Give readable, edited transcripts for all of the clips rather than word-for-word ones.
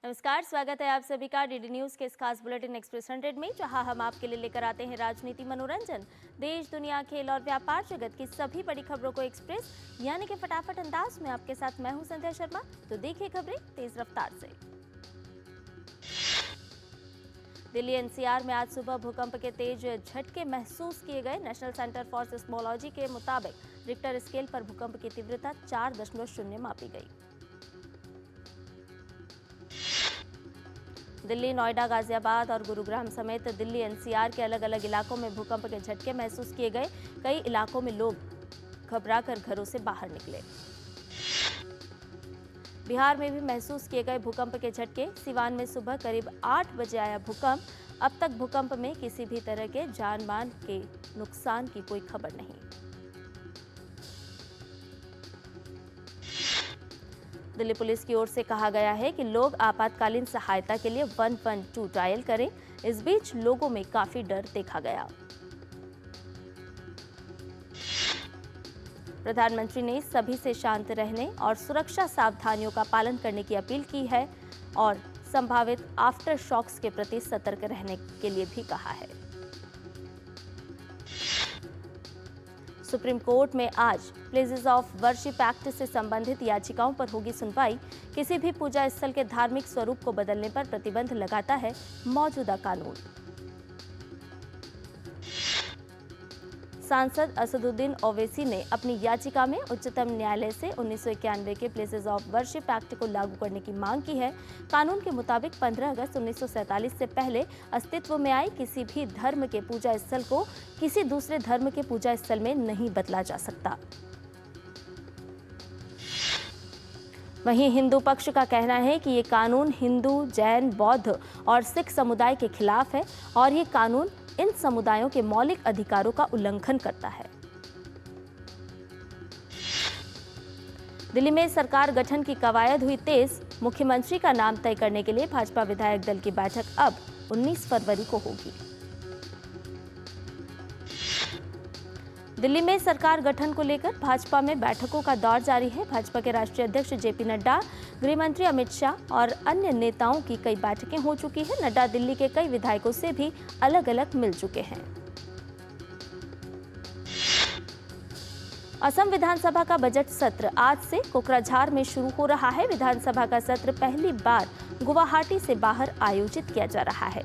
नमस्कार, स्वागत है आप सभी का डीडी न्यूज के इस खास बुलेटिन एक्सप्रेस 100 में, जहां हम आपके लिए लेकर आते हैं राजनीति, मनोरंजन, देश दुनिया, खेल और व्यापार जगत की सभी बड़ी खबरों को एक्सप्रेस यानी कि फटाफट अंदाज में। आपके साथ मैं हूं संध्या शर्मा। तो देखिए खबरें तेज रफ्तार से। दिल्ली एनसीआर में आज सुबह भूकंप के तेज झटके महसूस किए गए। नेशनल सेंटर फॉर सिस्मोलॉजी के मुताबिक रिक्टर स्केल पर भूकंप की तीव्रता 4.0 मापी गई। दिल्ली, नोएडा, गाजियाबाद और गुरुग्राम समेत दिल्ली एनसीआर के अलग अलग इलाकों में भूकंप के झटके महसूस किए गए। कई इलाकों में लोग घबराकर घरों से बाहर निकले। बिहार में भी महसूस किए गए भूकंप के झटके। सिवान में सुबह करीब 8 बजे आया भूकंप। अब तक भूकंप में किसी भी तरह के जान माल के नुकसान की कोई खबर नहीं। दिल्ली पुलिस की ओर से कहा गया है कि लोग आपातकालीन सहायता के लिए 112 डायल करें। इस बीच लोगों में काफी डर देखा गया। प्रधानमंत्री ने सभी से शांत रहने और सुरक्षा सावधानियों का पालन करने की अपील की है और संभावित आफ्टर शॉक्स के प्रति सतर्क रहने के लिए भी कहा है। सुप्रीम कोर्ट में आज प्लेसेस ऑफ वर्शिप एक्ट से संबंधित याचिकाओं पर होगी सुनवाई। किसी भी पूजा स्थल के धार्मिक स्वरूप को बदलने पर प्रतिबंध लगाता है मौजूदा कानून। सांसद असदुद्दीन ओवैसी ने अपनी याचिका में उच्चतम न्यायालय से 1991 के प्लेसेस ऑफ वर्शिप एक्ट को लागू करने की मांग की है। कानून के मुताबिक 15 अगस्त 1947 से पहले अस्तित्व में आए किसी भी धर्म के पूजा स्थल को किसी दूसरे धर्म के पूजा स्थल में नहीं बदला जा सकता। वहीं हिंदू पक्ष का कहना है कि ये कानून हिंदू, जैन, बौद्ध और सिख समुदाय के खिलाफ है और ये कानून इन समुदायों के मौलिक अधिकारों का उल्लंघन करता है। दिल्ली में सरकार गठन की कवायद हुई तेज। मुख्यमंत्री का नाम तय करने के लिए भाजपा विधायक दल की बैठक अब 19 फरवरी को होगी। दिल्ली में सरकार गठन को लेकर भाजपा में बैठकों का दौर जारी है। भाजपा के राष्ट्रीय अध्यक्ष जेपी नड्डा, गृह मंत्री अमित शाह और अन्य नेताओं की कई बैठकें हो चुकी हैं। नड्डा दिल्ली के कई विधायकों से भी अलग अलग मिल चुके हैं। असम विधानसभा का बजट सत्र आज से कोकराझार में शुरू हो रहा है। विधानसभा का सत्र पहली बार गुवाहाटी से बाहर आयोजित किया जा रहा है।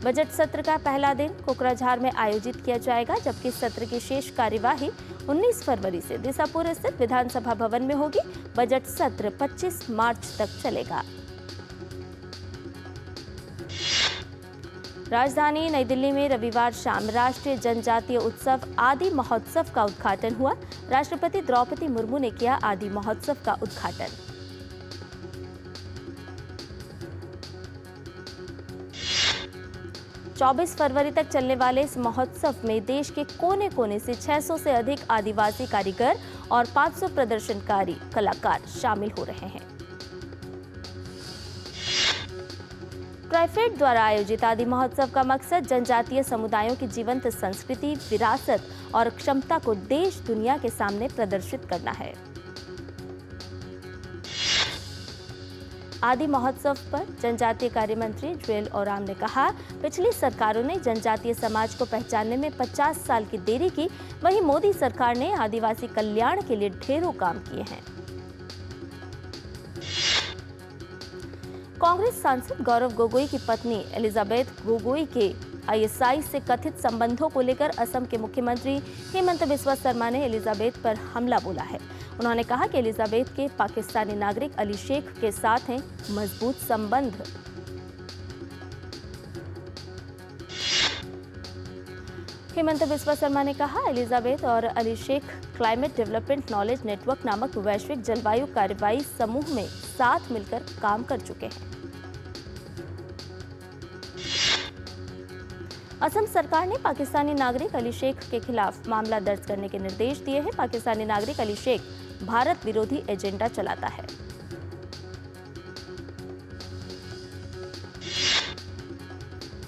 बजट सत्र का पहला दिन कोकराझार में आयोजित किया जाएगा, जबकि सत्र की शेष कार्यवाही 19 फरवरी से दिसापुर स्थित विधानसभा भवन में होगी। बजट सत्र 25 मार्च तक चलेगा। राजधानी नई दिल्ली में रविवार शाम राष्ट्रीय जनजातीय उत्सव आदि महोत्सव का उद्घाटन हुआ। राष्ट्रपति द्रौपदी मुर्मू ने किया आदि महोत्सव का उद्घाटन। चौबीस फरवरी तक चलने वाले इस महोत्सव में देश के कोने कोने से 600 से अधिक आदिवासी कारीगर और 500 प्रदर्शनकारी कलाकार शामिल हो रहे हैं। ट्राइफेड द्वारा आयोजित आदि महोत्सव का मकसद जनजातीय समुदायों की जीवंत संस्कृति, विरासत और क्षमता को देश दुनिया के सामने प्रदर्शित करना है। आदि महोत्सव पर जनजातीय कार्य मंत्री जुएल ओराम ने कहा, पिछली सरकारों ने जनजातीय समाज को पहचानने में 50 साल की देरी की, वहीं मोदी सरकार ने आदिवासी कल्याण के लिए ढेरों काम किए हैं। कांग्रेस सांसद गौरव गोगोई की पत्नी एलिजाबेथ गोगोई के आईएसआई से कथित संबंधों को लेकर असम के मुख्यमंत्री हेमंत बिस्वा शर्मा ने एलिजाबेथ पर हमला बोला है। उन्होंने कहा कि एलिजाबेथ के पाकिस्तानी नागरिक अली शेख के साथ हैं मजबूत संबंध। हेमंत बिस्वा शर्मा ने कहा, एलिजाबेथ और Ali Shaikh climate development knowledge network नामक वैश्विक जलवायु कार्रवाई समूह में साथ मिलकर काम कर चुके हैं। असम सरकार ने पाकिस्तानी नागरिक अली शेख के खिलाफ मामला दर्ज करने के निर्देश दिए हैं। पाकिस्तानी नागरिक अली शेख भारत विरोधी एजेंडा चलाता है।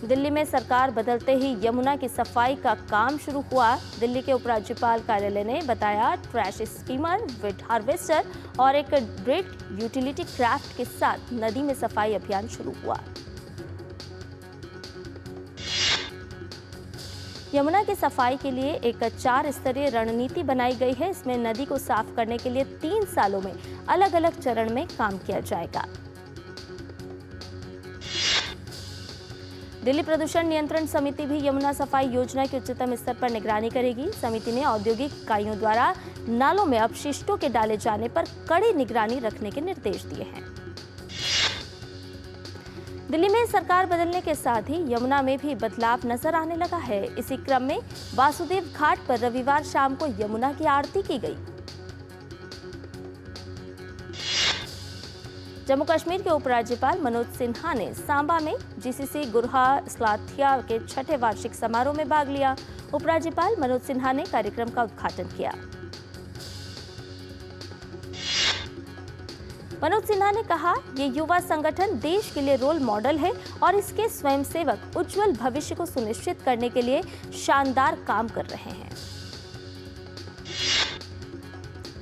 दिल्ली में सरकार बदलते ही यमुना की सफाई का काम शुरू हुआ। दिल्ली के उपराज्यपाल कार्यालय ने बताया ट्रैश स्कीमर, वेट हार्वेस्टर और एक ग्रेट यूटिलिटी क्राफ्ट के साथ नदी में सफाई अभियान शुरू हुआ। यमुना की सफाई के लिए एक 4 स्तरीय रणनीति बनाई गई है। इसमें नदी को साफ करने के लिए 3 सालों में अलग अलग चरण में काम किया जाएगा। दिल्ली प्रदूषण नियंत्रण समिति भी यमुना सफाई योजना की उच्चतम स्तर पर निगरानी करेगी। समिति ने औद्योगिक इकाइयों द्वारा नालों में अपशिष्टों के डाले जाने पर कड़ी निगरानी रखने के निर्देश दिए हैं। दिल्ली में सरकार बदलने के साथ ही यमुना में भी बदलाव नजर आने लगा है। इसी क्रम में वासुदेव घाट पर रविवार शाम को यमुना की आरती की गई। जम्मू कश्मीर के उपराज्यपाल मनोज सिन्हा ने सांबा में जीसीसी गुरहा स्लाथिया के 6ठे वार्षिक समारोह में भाग लिया। उपराज्यपाल मनोज सिन्हा ने कार्यक्रम का उद्घाटन किया। मनोज सिन्हा ने कहा, ये युवा संगठन देश के लिए रोल मॉडल है और इसके स्वयंसेवक उज्जवल भविष्य को सुनिश्चित करने के लिए शानदार काम कर रहे हैं।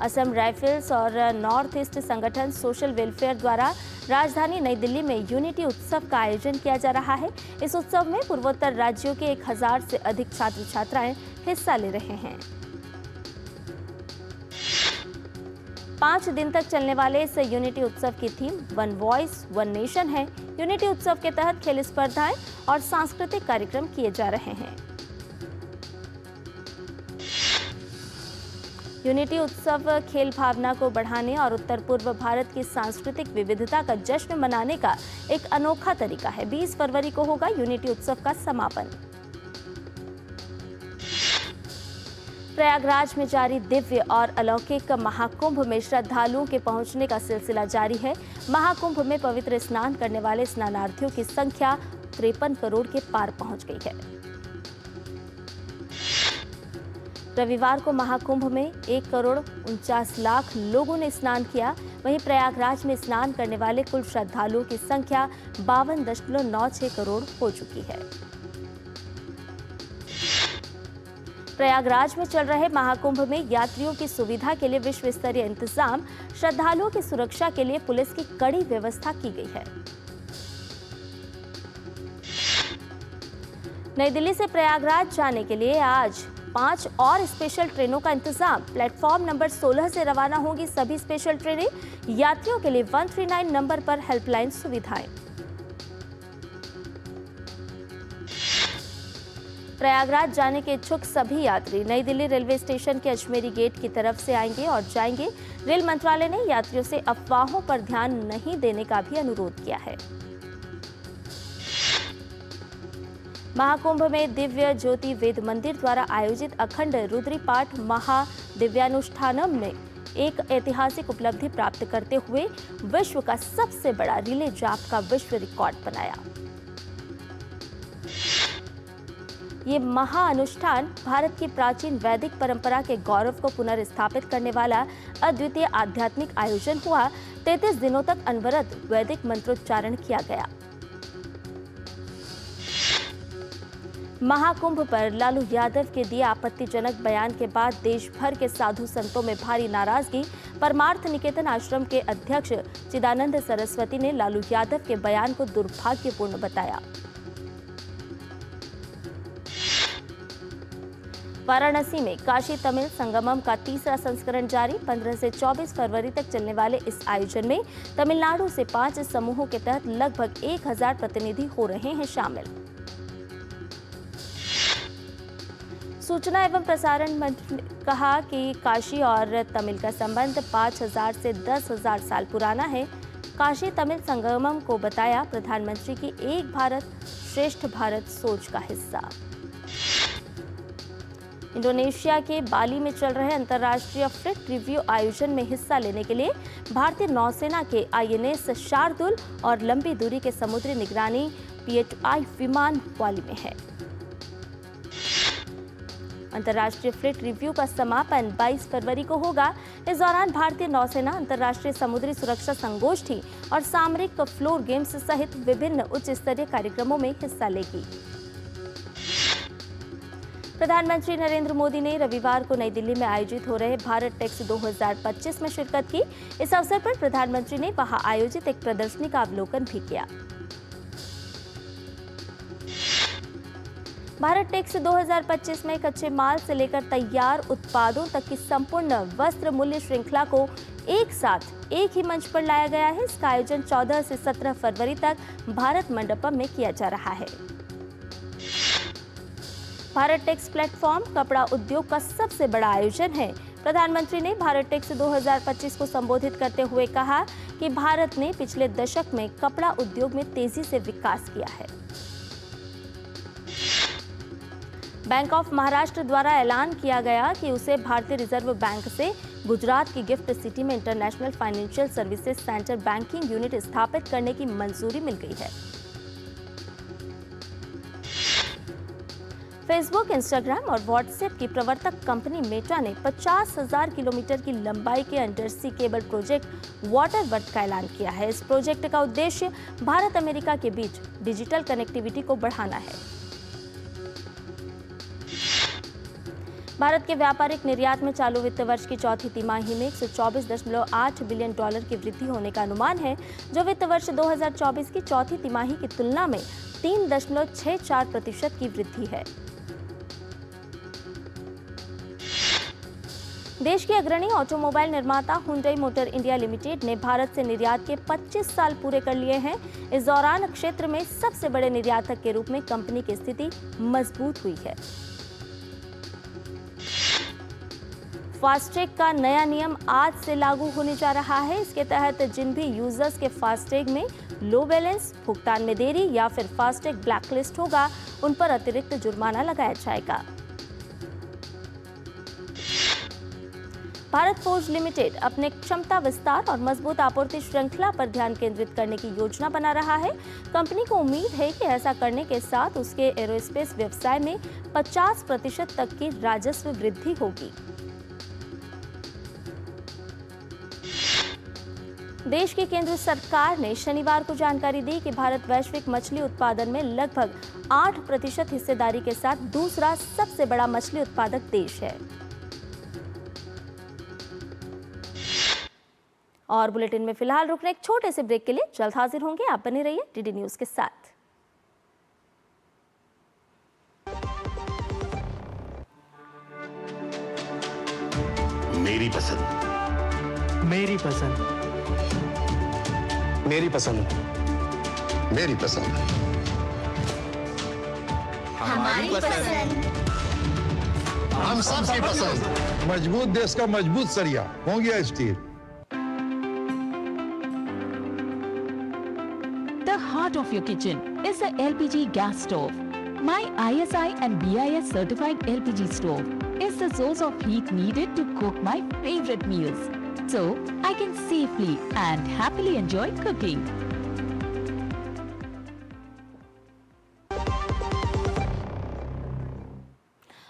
असम राइफल्स और नॉर्थ ईस्ट संगठन सोशल वेलफेयर द्वारा राजधानी नई दिल्ली में यूनिटी उत्सव का आयोजन किया जा रहा है। इस उत्सव में पूर्वोत्तर राज्यों के 1000 से अधिक छात्र छात्राएं हिस्सा ले रहे हैं। 5 दिन तक चलने वाले इस यूनिटी उत्सव की theme one voice one nation है। यूनिटी उत्सव के तहत खेल स्पर्धाएं और सांस्कृतिक कार्यक्रम किए जा रहे हैं। यूनिटी उत्सव खेल भावना को बढ़ाने और उत्तर पूर्व भारत की सांस्कृतिक विविधता का जश्न मनाने का एक अनोखा तरीका है। 20 फरवरी को होगा यूनिटी उत्सव का समापन। प्रयागराज में जारी दिव्य और अलौकिक महाकुंभ में श्रद्धालुओं के पहुंचने का सिलसिला जारी है। महाकुंभ में पवित्र स्नान करने वाले स्नानार्थियों की संख्या 53 करोड़ के पार पहुंच गई है। रविवार को महाकुंभ में 1,49,00,000 लोगों ने स्नान किया। वहीं प्रयागराज में स्नान करने वाले कुल श्रद्धालुओं की संख्या 52.96 करोड़ हो चुकी है। प्रयागराज में चल रहे महाकुंभ में यात्रियों की सुविधा के लिए विश्व स्तरीय इंतजाम, श्रद्धालुओं की सुरक्षा के लिए पुलिस की कड़ी व्यवस्था की गई है। नई दिल्ली से प्रयागराज जाने के लिए आज 5 और स्पेशल ट्रेनों का इंतजाम। प्लेटफॉर्म नंबर 16 से रवाना होंगी सभी स्पेशल ट्रेनें। यात्रियों के लिए 139 नंबर पर हेल्पलाइन सुविधाएं। प्रयागराज जाने के इच्छुक सभी यात्री नई दिल्ली रेलवे स्टेशन के अजमेरी गेट की तरफ से आएंगे और जाएंगे। रेल मंत्रालय ने यात्रियों से अफवाहों पर ध्यान नहीं देने का भी अनुरोध किया है। महाकुंभ में दिव्य ज्योति वेद मंदिर द्वारा आयोजित अखंड रुद्री पाठ महादिव्यानुष्ठानम में एक ऐतिहासिक उपलब्धि प्राप्त करते हुए विश्व का सबसे बड़ा रिले जाप का विश्व रिकॉर्ड बनाया। ये महाअनुष्ठान भारत की प्राचीन वैदिक परंपरा के गौरव को पुनर्स्थापित करने वाला अद्वितीय आध्यात्मिक आयोजन हुआ। 33 दिनों तक अनवरत वैदिक मंत्रोच्चारण किया गया। महाकुंभ पर लालू यादव के दिए आपत्तिजनक बयान के बाद देश भर के साधु संतों में भारी नाराजगी। परमार्थ निकेतन आश्रम के अध्यक्ष चिदानंद सरस्वती ने लालू यादव के बयान को दुर्भाग्यपूर्ण बताया। वाराणसी में काशी तमिल संगमम का तीसरा संस्करण जारी। 15 से 24 फरवरी तक चलने वाले इस आयोजन में तमिलनाडु से 5 समूहों के तहत लगभग 1000 प्रतिनिधि हो रहे हैं शामिल। सूचना एवं प्रसारण मंत्री ने कहा कि काशी और तमिल का संबंध 5000 से 10,000 साल पुराना है। काशी तमिल संगमम को बताया प्रधानमंत्री की एक भारत श्रेष्ठ भारत सोच का हिस्सा। इंडोनेशिया के बाली में चल रहे अंतर्राष्ट्रीय फ्लीट रिव्यू आयोजन में हिस्सा लेने के लिए भारतीय नौसेना के INS शार्दुल और लंबी दूरी के समुद्री निगरानी P8I विमान पाली में है। अंतर्राष्ट्रीय फ्लीट रिव्यू का समापन 22 फरवरी को होगा। इस दौरान भारतीय नौसेना अंतर्राष्ट्रीय समुद्री सुरक्षा संगोष्ठी और सामरिक फ्लोर गेम्स सहित विभिन्न उच्च स्तरीय कार्यक्रमों में हिस्सा लेगी। प्रधानमंत्री नरेंद्र मोदी ने रविवार को नई दिल्ली में आयोजित हो रहे भारत टेक्स 2025 में शिरकत की। इस अवसर पर प्रधानमंत्री ने वहां आयोजित एक प्रदर्शनी का अवलोकन भी किया। भारत टेक्स 2025 में कच्चे माल से लेकर तैयार उत्पादों तक की संपूर्ण वस्त्र मूल्य श्रृंखला को एक साथ एक ही मंच पर लाया गया है। इसका आयोजन 14 से 17 फरवरी तक भारत मंडपम में किया जा रहा है। भारत टेक्स प्लेटफॉर्म कपड़ा उद्योग का सबसे बड़ा आयोजन है। प्रधानमंत्री ने भारत टेक्स 2025 को संबोधित करते हुए कहा कि भारत ने पिछले दशक में कपड़ा उद्योग में तेजी से विकास किया है। बैंक ऑफ महाराष्ट्र द्वारा ऐलान किया गया कि उसे भारतीय रिजर्व बैंक से गुजरात की गिफ्ट सिटी में international financial services centre banking unit स्थापित करने की मंजूरी मिल गई है। फेसबुक, इंस्टाग्राम और व्हाट्सएप की प्रवर्तक कंपनी मेटा ने 50,000 किलोमीटर की लंबाई के अंडरसी केबल प्रोजेक्ट वाटरवर्थ का ऐलान किया है। इस प्रोजेक्ट का उद्देश्य भारत अमेरिका के बीच डिजिटल कनेक्टिविटी को बढ़ाना है। भारत के व्यापारिक निर्यात में चालू वित्त वर्ष की चौथी तिमाही में 124.8 बिलियन डॉलर की वृद्धि होने का अनुमान है, जो वित्त वर्ष 2024 की चौथी तिमाही की तुलना में 3.64% की वृद्धि है। देश की अग्रणी ऑटोमोबाइल निर्माता हुंडई मोटर इंडिया लिमिटेड ने भारत से निर्यात के 25 साल पूरे कर लिए हैं। इस दौरान क्षेत्र में सबसे बड़े निर्यातक के रूप में कंपनी की स्थिति मजबूत हुई है। फास्टैग का नया नियम आज से लागू होने जा रहा है। इसके तहत जिन भी यूजर्स के फास्टैग में लो बैलेंस, भुगतान में देरी या फिर फास्टैग ब्लैकलिस्ट होगा, उन पर अतिरिक्त जुर्माना लगाया जाएगा। भारत फोर्ज लिमिटेड अपने क्षमता विस्तार और मजबूत आपूर्ति श्रृंखला पर ध्यान केंद्रित करने की योजना बना रहा है। कंपनी को उम्मीद है कि ऐसा करने के साथ उसके एरोस्पेस व्यवसाय में 50% तक की राजस्व वृद्धि होगी। देश की केंद्र सरकार ने शनिवार को जानकारी दी कि भारत वैश्विक मछली उत्पादन में लगभग 8% हिस्सेदारी के साथ दूसरा सबसे बड़ा मछली उत्पादक देश है। और बुलेटिन में फिलहाल रुकने एक छोटे से ब्रेक के लिए जल्द हाजिर होंगे। आप बने रहिए डीडी न्यूज के साथ। मेरी पसंद, मेरी पसंद, मेरी पसंद, मेरी पसंद, हमारी पसंद, हम सबकी पसंद। मजबूत देश का मजबूत सरिया हो गया steel. The heart of your kitchen is the LPG gas stove. My ISI and BIS certified LPG stove is the source of heat needed to cook my favorite meals, so I can safely and happily enjoy cooking.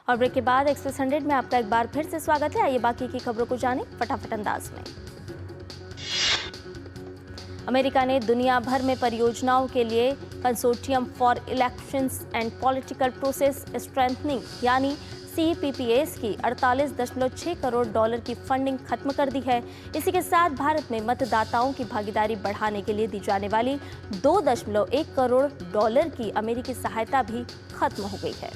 और break के बाद express 100 में आपका एक बार फिर से स्वागत है। आइए बाकी की खबरों को जानें फटाफट अंदाज में। अमेरिका ने दुनिया भर में परियोजनाओं के लिए consortium for elections and political process strengthening यानी CPPAs की 48.6 करोड़ डॉलर की फंडिंग खत्म कर दी है। इसी के साथ भारत में मतदाताओं की भागीदारी बढ़ाने के लिए दी जाने वाली 2.1 करोड़ डॉलर की अमेरिकी सहायता भी खत्म हो गई है।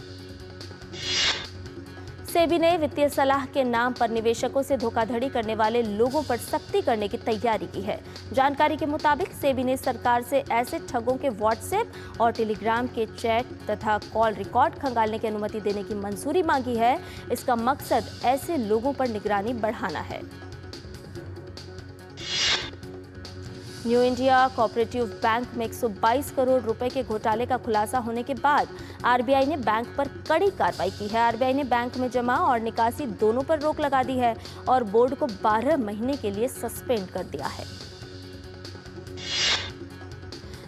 सेबी ने वित्तीय सलाह के नाम पर निवेशकों से धोखाधड़ी करने वाले लोगों पर सख्ती करने की तैयारी की है। जानकारी के मुताबिक सेबी ने सरकार से ऐसे ठगों के व्हाट्सएप और टेलीग्राम के चैट तथा कॉल रिकॉर्ड खंगालने की अनुमति देने की मंजूरी मांगी है। इसका मकसद ऐसे लोगों पर निगरानी बढ़ाना है। न्यू इंडिया कोऑपरेटिव बैंक में 122 करोड़ रुपए के घोटाले का खुलासा होने के बाद आरबीआई ने बैंक पर कड़ी कार्रवाई की है। आरबीआई ने बैंक में जमा और निकासी दोनों पर रोक लगा दी है और बोर्ड को 12 महीने के लिए सस्पेंड कर दिया है।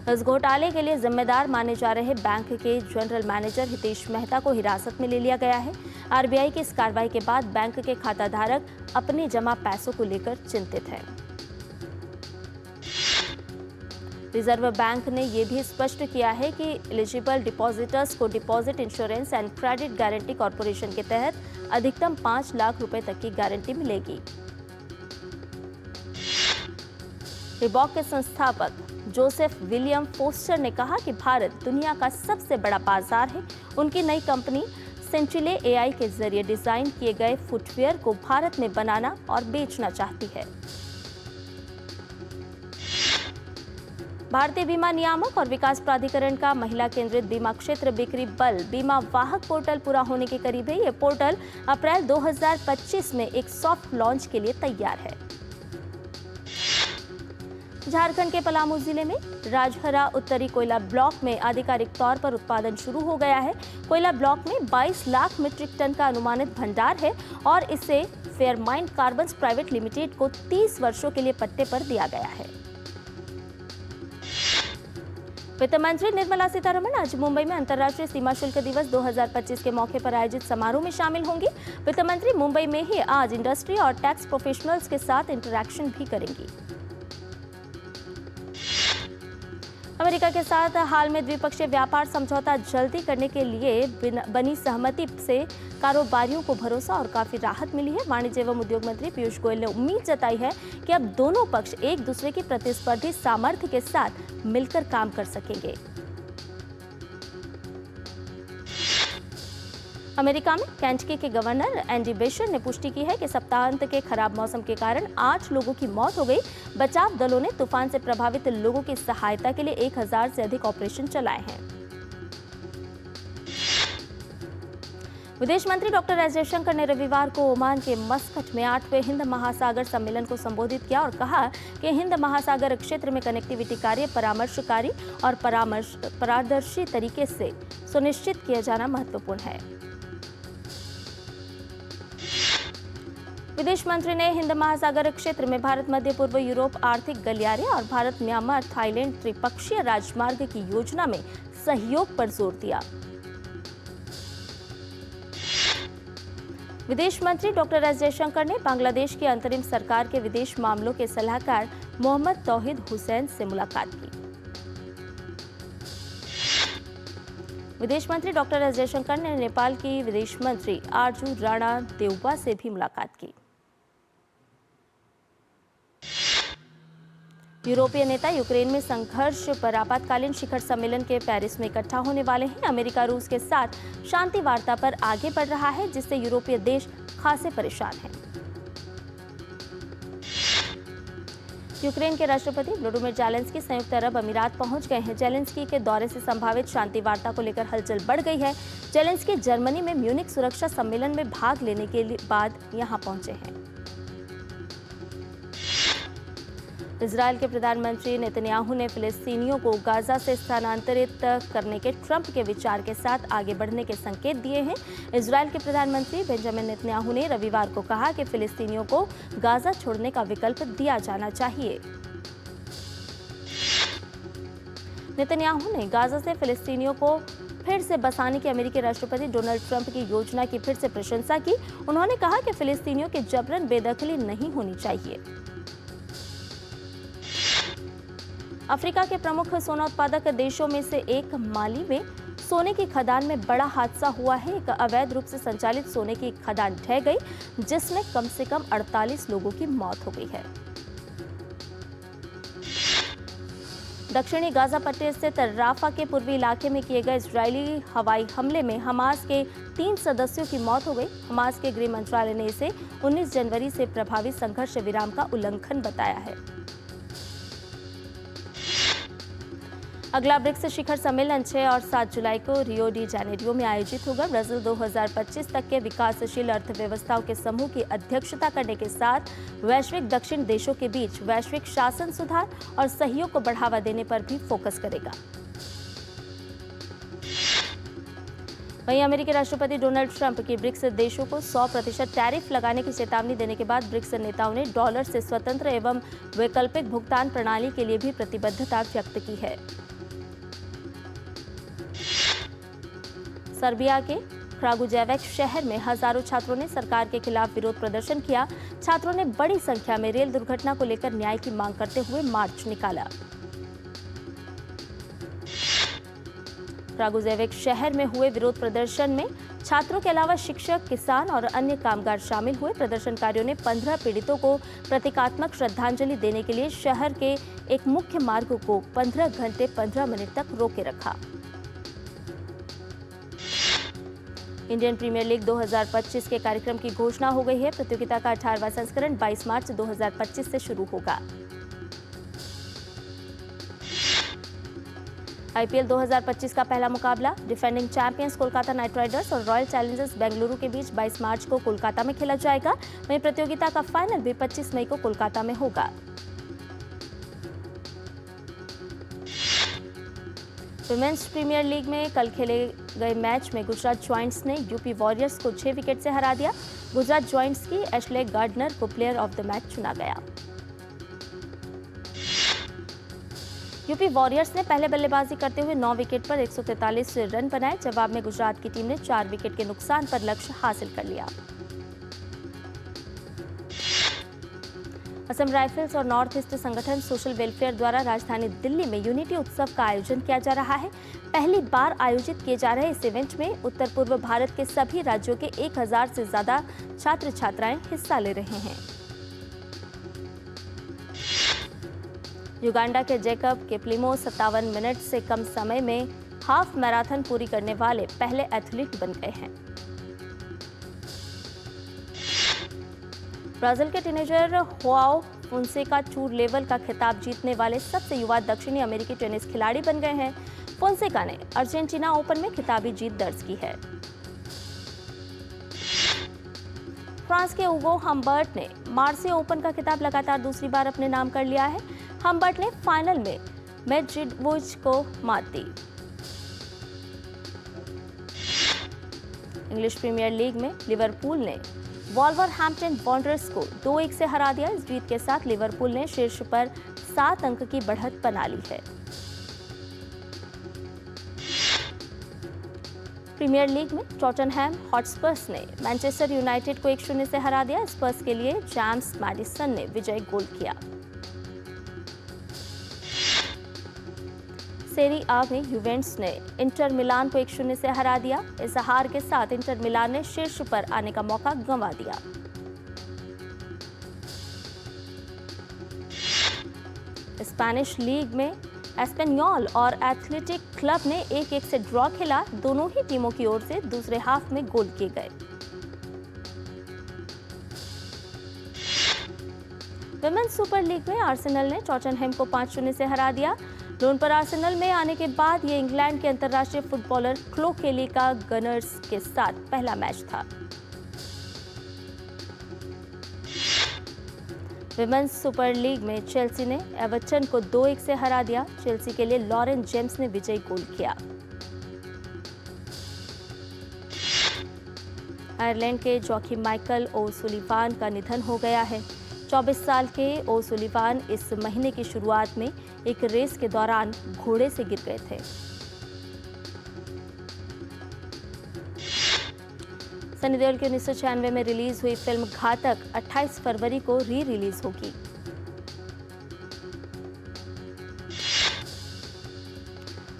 इस घोटाले के लिए जिम्मेदार माने जा रहे बैंक के जनरल मैनेजर हितेश मेहता को हिरासत में ले लिया गया है। आरबीआई की इस कार्रवाई के बाद बैंक के खाताधारक अपने जमा पैसों को लेकर चिंतित हैं। रिजर्व बैंक ने यह भी स्पष्ट किया है कि एलिजिबल डिपॉजिटर्स को deposit insurance and credit guarantee corporation के तहत अधिकतम 5 लाख रुपए तक की गारंटी मिलेगी। रिबॉक के संस्थापक जोसेफ विलियम फोस्टर ने कहा कि भारत दुनिया का सबसे बड़ा बाजार है। उनकी नई कंपनी सेंचिले एआई के जरिए डिजाइन किए गए फुटवियर को भारत में बनाना और बेचना चाहती है। भारतीय बीमा नियामक और विकास प्राधिकरण का महिला केंद्रित बीमा क्षेत्र बिक्री बल बीमा वाहक पोर्टल पूरा होने के करीब है। यह पोर्टल अप्रैल 2025 में एक सॉफ्ट लॉन्च के लिए तैयार है। झारखंड के पलामू जिले में राजहरा उत्तरी कोयला ब्लॉक में आधिकारिक तौर पर उत्पादन शुरू हो गया है। कोयला ब्लॉक में 22 लाख मीट्रिक टन का अनुमानित भंडार है और इसे फेयरमाइंड कार्बन्स प्राइवेट लिमिटेड को 30 वर्षों के लिए पट्टे पर दिया गया है। वित्त मंत्री निर्मला सीतारमण आज मुंबई में अंतर्राष्ट्रीय सीमा शुल्क दिवस 2025 के मौके पर आयोजित समारोह में शामिल होंगी। वित्त मंत्री मुंबई में ही आज इंडस्ट्री और टैक्स प्रोफेशनल्स के साथ इंटरैक्शन भी करेंगी। अमेरिका के साथ हाल में द्विपक्षीय व्यापार समझौता जल्दी करने के लिए बनी सहमति से कारोबारियों को भरोसा और काफी राहत मिली है। वाणिज्य एवं उद्योग मंत्री पीयूष गोयल ने उम्मीद जताई है कि अब दोनों पक्ष एक दूसरे की प्रतिस्पर्धी सामर्थ्य के साथ मिलकर काम कर सकेंगे। अमेरिका में केंटकी के गवर्नर एंडी बेशर ने पुष्टि की है कि सप्ताहांत के खराब मौसम के कारण 8 लोगों की मौत हो गई। बचाव दलों ने तूफान से प्रभावित लोगों की सहायता के लिए 1000 से अधिक ऑपरेशन चलाए हैं। विदेश मंत्री डॉक्टर एस जयशंकर ने रविवार को ओमान के मस्कट में 8वें हिंद महासागर सम्मेलन को संबोधित किया और कहा कि हिंद महासागर क्षेत्र में कनेक्टिविटी कार्य परामर्शकारी और पारदर्शी तरीके से सुनिश्चित किया जाना महत्वपूर्ण है। विदेश मंत्री ने हिंद महासागर क्षेत्र में भारत मध्य पूर्व यूरोप आर्थिक गलियारे और भारत म्यांमार थाईलैंड त्रिपक्षीय राजमार्ग की योजना में सहयोग पर जोर दिया। विदेश मंत्री डॉक्टर एस जयशंकर ने बांग्लादेश की अंतरिम सरकार के विदेश मामलों के सलाहकार मोहम्मद तौहीद हुसैन से मुलाकात की। विदेश मंत्री डॉक्टर एस जयशंकर ने नेपाल की विदेश मंत्री आरजू राणा देउबा से भी मुलाकात की। यूरोपीय नेता यूक्रेन में संघर्ष पर आपातकालीन शिखर सम्मेलन के पेरिस में इकट्ठा होने वाले हैं। अमेरिका रूस के साथ शांति वार्ता पर आगे बढ़ रहा है, जिससे यूरोपीय देश खासे परेशान हैं। यूक्रेन के राष्ट्रपति व्लादिमीर ज़ेलेंस्की संयुक्त अरब अमीरात पहुंच गए हैं। ज़ेलेंस्की के दौरे से संभावित शांति वार्ता को लेकर हलचल बढ़ गई है। ज़ेलेंस्की जर्मनी में म्यूनिख सुरक्षा सम्मेलन में भाग लेने के बाद यहां पहुंचे हैं। इजरायल के प्रधानमंत्री नेतन्याहू ने फिलिस्तीनियों को गाजा से स्थानांतरित करने के ट्रंप के विचार के साथ आगे बढ़ने के संकेत दिए हैं। इजरायल के प्रधानमंत्री बेंजामिन नेतन्याहू ने रविवार को कहा कि फिलिस्तीनियों को गाजा छोड़ने का विकल्प दिया जाना चाहिए। नेतन्याहू ने गाजा से फिलिस्तीनियों को फिर से बसाने की अमेरिकी राष्ट्रपति डोनाल्ड ट्रंप की योजना की फिर से प्रशंसा की। उन्होंने कहा कि फिलिस्तीनियों की जबरन बेदखली नहीं होनी चाहिए। अफ्रीका के प्रमुख सोना उत्पादक देशों में से एक माली में सोने की खदान में बड़ा हादसा हुआ है। एक अवैध रूप से संचालित सोने की खदान ढह गई, जिसमें कम से कम 48 लोगों की मौत हो गई है। दक्षिणी गाजा पट्टी स्थित राफा के पूर्वी इलाके में किए गए इजरायली हवाई हमले में हमास के 3 सदस्यों की मौत हो गई। हमास के गृह मंत्रालय ने इसे 19 जनवरी से प्रभावी संघर्ष विराम का उल्लंघन बताया है। अगला ब्रिक्स शिखर सम्मेलन 6 और 7 जुलाई को रियो डी जेनेरियो में आयोजित होगा। ब्राजील 2025 तक के विकासशील अर्थव्यवस्थाओं के समूह की अध्यक्षता करने के साथ वैश्विक दक्षिण देशों के बीच वैश्विक शासन सुधार और सहयोग को बढ़ावा देने पर भी फोकस करेगा। वहीं अमेरिकी राष्ट्रपति डोनाल्ड ट्रंप की ब्रिक्स देशों को 100% टैरिफ लगाने की चेतावनी देने के बाद ब्रिक्स नेताओं ने डॉलर से स्वतंत्र एवं वैकल्पिक भुगतान प्रणाली के लिए भी प्रतिबद्धता व्यक्त की है। सर्बिया के क्रागुजेविक शहर में हजारों छात्रों ने सरकार के खिलाफ विरोध प्रदर्शन किया। छात्रों ने बड़ी संख्या में रेल दुर्घटना को लेकर न्याय की मांग करते हुए मार्च निकाला। क्रागुजेविक शहर में हुए विरोध प्रदर्शन में छात्रों के अलावा शिक्षक, किसान और अन्य कामगार शामिल हुए। प्रदर्शनकारियों ने 15 पीड़ितों को प्रतीकात्मक श्रद्धांजलि देने के लिए शहर के एक मुख्य मार्ग को 15 घंटे 15 मिनट तक रोके रखा। इंडियन प्रीमियर लीग 2025 के कार्यक्रम की घोषणा हो गई है। प्रतियोगिता का 18वां संस्करण 22 मार्च 2025 से शुरू होगा। आईपीएल 2025 का पहला मुकाबला defending champions Kolkata night Riders और रॉयल चैलेंजर्स बेंगलुरु के बीच 22 मार्च को कोलकाता में खेला जाएगा। वहीं प्रतियोगिता का फाइनल भी 25 मई को कोलकाता में होगा। विमेंस प्रीमियर लीग में कल खेले गए मैच में गुजरात जॉइंट्स ने यूपी वॉरियर्स को 6 विकेट से हरा दिया। गुजरात जॉइंट्स की एशले गार्डनर को प्लेयर ऑफ द मैच चुना गया। यूपी वॉरियर्स ने पहले बल्लेबाजी करते हुए 9 विकेट पर 143 रन बनाए। जवाब में गुजरात की टीम ने 4 विकेट के नुकसान पर लक्ष्य हासिल कर लिया। असम राइफल्स और नॉर्थ ईस्ट संगठन सोशल वेलफेयर द्वारा राजधानी दिल्ली में यूनिटी उत्सव का आयोजन किया जा रहा है। पहली बार आयोजित किए जा रहे इस इवेंट में उत्तर पूर्व भारत के सभी राज्यों के 1000 से ज्यादा छात्र छात्राएं हिस्सा ले रहे हैं। युगांडा के जैकब किप्लिमो 57 मिनट से कम समय में हाफ मैराथन पूरी करने वाले पहले एथलीट बन गए हैं। ब्राजील के टीनेजर हुआओ फोंसेका टूर लेवल का खिताब जीतने वाले सबसे युवा दक्षिणी अमेरिकी टेनिस खिलाड़ी बन गए हैं। फोंसेका ने अर्जेंटीना ओपन में खिताबी जीत दर्ज की है। फ्रांस के उगो हम्बर्ट ने मार्से ओपन का खिताब लगातार दूसरी बार अपने नाम कर लिया है। हम्बर्ट ने फाइनल में मेडवेडेव को मात दी। इंग्लिश प्रीमियर लीग में लिवरपूल ने वॉल्वरहैम्पटन वॉन्डरर्स को 2-1 से हरा दिया। इस जीत के साथ लिवरपूल ने शीर्ष पर 7 अंक की बढ़त बना ली है। प्रीमियर लीग में टॉटनहैम हॉटस्पर्स ने मैनचेस्टर यूनाइटेड को 1-0 से हरा दिया। स्पर्स के लिए जेम्स मैडिसन ने विजय गोल किया। सेरी आ में यूवेंटस ने इंटर मिलान को 1-0 से हरा दिया। इस हार के साथ इंटर मिलान ने शीर्ष पर आने का मौका गंवा दिया। स्पेनिश लीग में एस्पेनियोल और एथलेटिक क्लब ने 1-1 से ड्रॉ खेला। दोनों ही टीमों की ओर से दूसरे हाफ में गोल किए गए। विमेंस सुपर लीग में आर्सेनल ने टॉटनहैम को 5-0 से हरा दिया। लोन पर आर्सेनल में आने के बाद ये इंग्लैंड के अंतर्राष्ट्रीय फुटबॉलर क्लो केली का गनर्स के साथ पहला मैच था। विमेंस सुपर लीग में चेल्सी ने एवर्टन को 2-1 से हरा दिया। चेल्सी के लिए लॉरेन जेम्स ने विजयी गोल किया। आयरलैंड के जॉकी माइकल ओसुलिवान का निधन हो गया है। 24 साल के ओसुलिवान इस महीने की शुरुआत में एक रेस के दौरान घोड़े से गिर गए थे। सनी देओल की 1996 में रिलीज हुई फिल्म घातक 28 फरवरी को री रिलीज होगी।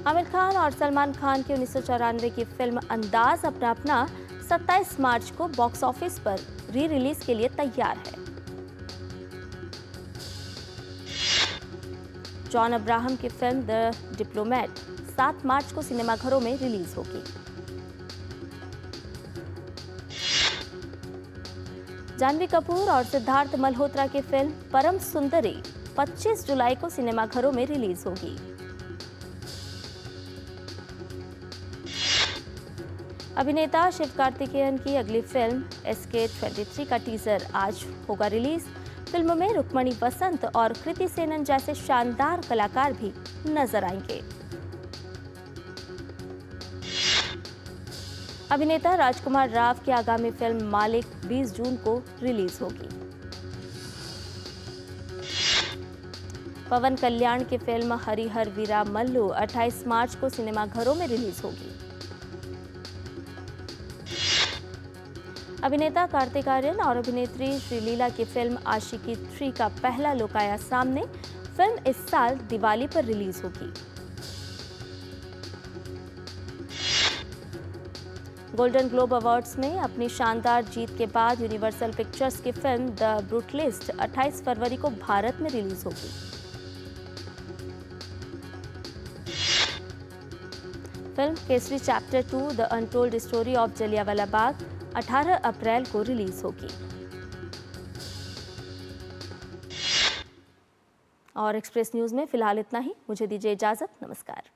आमिर खान और सलमान खान की 1994 की फिल्म अंदाज अपना 27 मार्च को बॉक्स ऑफिस पर री रिलीज के लिए तैयार है। जॉन अब्राहम की फिल्म द डिप्लोमेट 7 मार्च को सिनेमाघरों में रिलीज होगी। जानवी कपूर और सिद्धार्थ मल्होत्रा की फिल्म परम सुंदरी 25 जुलाई को सिनेमाघरों में रिलीज होगी। अभिनेता शिव कार्तिकेयन की अगली फिल्म SK-23 का टीजर आज होगा रिलीज। फिल्म में रुक्मणी वसंत और कृति सेनन जैसे शानदार कलाकार भी नजर आएंगे। अभिनेता राजकुमार राव की आगामी फिल्म मालिक 20 जून को रिलीज होगी। पवन कल्याण की फिल्म हरिहर वीरा मल्लू 28 मार्च को सिनेमाघरों में रिलीज होगी। अभिनेता कार्तिक आर्यन और अभिनेत्री श्रीलीला की फिल्म आशिकी 3 का पहला लुक आया सामने। फिल्म इस साल दिवाली पर रिलीज होगी। गोल्डन ग्लोब अवार्ड्स में अपनी शानदार जीत के बाद यूनिवर्सल पिक्चर्स की फिल्म द ब्रूटलिस्ट 28 फरवरी को भारत में रिलीज होगी। Film Kesari chapter 2 the untold story of Jallianwala Bagh 18 अप्रैल को रिलीज होगी। और एक्सप्रेस न्यूज में फिलहाल इतना ही। मुझे दीजिए इजाजत। नमस्कार।